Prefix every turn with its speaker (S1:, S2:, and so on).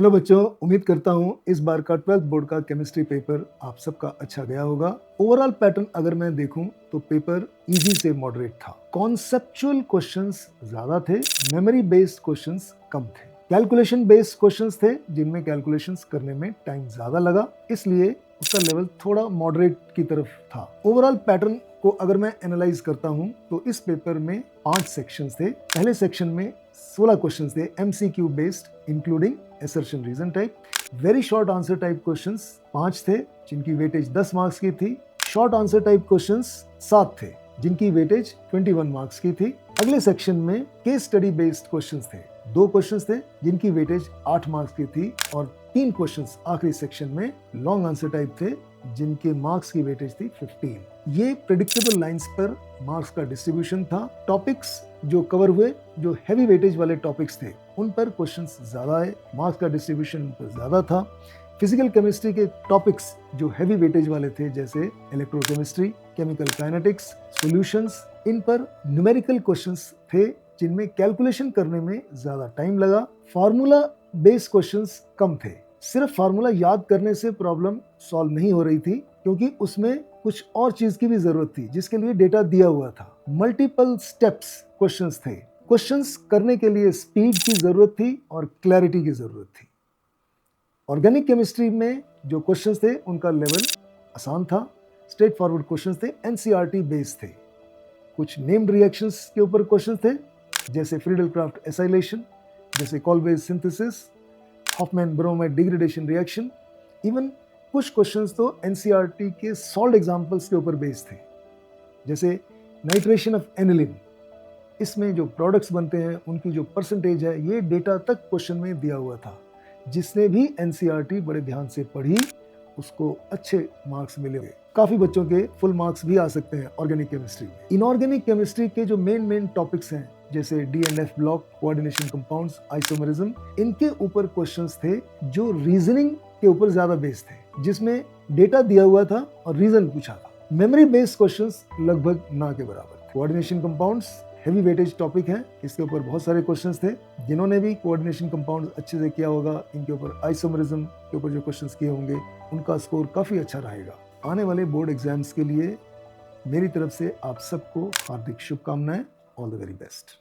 S1: Hello बच्चों, उम्मीद करता हूँ इस बार का 12th बोर्ड का केमिस्ट्री पेपर आप सबका अच्छा गया होगा। ओवरऑल पैटर्न अगर मैं देखूं तो पेपर इजी से मॉडरेट था। कॉन्सेप्चुअल क्वेश्चंस ज्यादा थे, मेमोरी बेस्ड क्वेश्चंस कम थे। कैलकुलेशन बेस्ड क्वेश्चंस थे जिनमें कैलकुलेशंस करने में टाइम ज्यादा लगा, इसलिए उसका लेवल थोड़ा मॉडरेट की तरफ था। ओवरऑल पैटर्न को अगर मैं एनालाइज करता हूं तो इस पेपर में 5 सेक्शंस थे। पहले सेक्शन में 16 क्वेश्चंस थे MCQ based including assertion reason type. Very short answer type questions 5 थे जिनकी वेटेज 10 मार्क्स की थी। शॉर्ट आंसर टाइप क्वेश्चंस 7 थे जिनकी वेटेज 21 मार्क्स की थी। अगले सेक्शन में केस स्टडी बेस्ड क्वेश्चंस थे। 2 क्वेश्चंस थे जिनकी वेटेज 8 मार्क्स की थी और 3 क्वेश्चंस आखिरी सेक्शन में लॉन्ग आंसर टाइप थे जिनके मार्क्स की वेटेज थी 15। ये प्रेडिक्टेबल लाइंस पर मार्क्स का डिस्ट्रीब्यूशन था। टॉपिक्स जो कवर हुए, जो हैवी वेटेज वाले टॉपिक्स थे, उन पर क्वेश्चंस ज्यादा आए, मार्क्स का डिस्ट्रीब्यूशन उन पर ज्यादा था। फिजिकल केमिस्ट्री के टॉपिक्स जो हैवी वेटेज वाले थे जैसे इलेक्ट्रोकेमिस्ट्री, केमिकल काइनेटिक्स, सॉल्यूशंस, इन पर न्यूमेरिकल क्वेश्चंस थे जिनमें कैलकुलेशन करने में ज्यादा टाइम लगा। फार्मूला बेस्ड क्वेश्चंस कम थे। सिर्फ फार्मूला याद करने से प्रॉब्लम सॉल्व नहीं हो रही थी क्योंकि उसमें कुछ और चीज की भी जरूरत थी जिसके लिए डेटा दिया हुआ था। मल्टीपल स्टेप्स क्वेश्चंस थे। क्वेश्चंस करने के लिए स्पीड की जरूरत थी और क्लैरिटी की जरूरत थी। ऑर्गेनिक केमिस्ट्री में जो क्वेश्चंस थे उनका लेवल आसान था। स्ट्रेट फॉरवर्ड क्वेश्चंस थे, एनसीईआरटी बेस्ड थे। कुछ नेम्ड रिएक्शंस के ऊपर क्वेश्चंस थे जैसे फ्रीडल क्राफ्ट एसाइलेशन, जैसे Kolbe's synthesis, Hofmann bromide degradation reaction. Even कुछ क्वेश्चंस तो एनसीईआरटी के सॉल्ड एग्जांपल्स के ऊपर बेस्ड थे जैसे नाइट्रेशन ऑफ एनिलिन। इसमें जो प्रोडक्ट्स बनते हैं उनकी जो परसेंटेज है ये डेटा तक क्वेश्चन में दिया हुआ था। जिसने भी एनसीईआरटी बड़े ध्यान से पढ़ी उसको अच्छे मार्क्स मिले। काफी बच्चों के फुल मार्क्स भी आ सकते हैं ऑर्गेनिक केमिस्ट्री में। इनऑर्गेनिक केमिस्ट्री के जो मेन टॉपिक्स हैं जैसे D and F block, coordination compounds, isomerism, इनके ऊपर क्वेश्चंस थे जो रीजनिंग के ऊपर ज्यादा बेस्ड थे, जिसमें डेटा दिया हुआ था और रीजन पूछा था। मेमोरी बेस्ड क्वेश्चंस लगभग ना के बराबर। Coordination compounds heavy weightage topic है, इसके ऊपर बहुत सारे क्वेश्चंस थे। जिन्होंने भी कोऑर्डिनेशन कंपाउंड्स अच्छे से किया होगा, इनके ऊपर आइसोमरिज्म के ऊपर जो क्वेश्चंस किए होंगे उनका स्कोर काफी अच्छा रहेगा। आने वाले बोर्ड एग्जाम्स के लिए मेरी तरफ से आप सबको हार्दिक शुभकामनाएं। All the very best.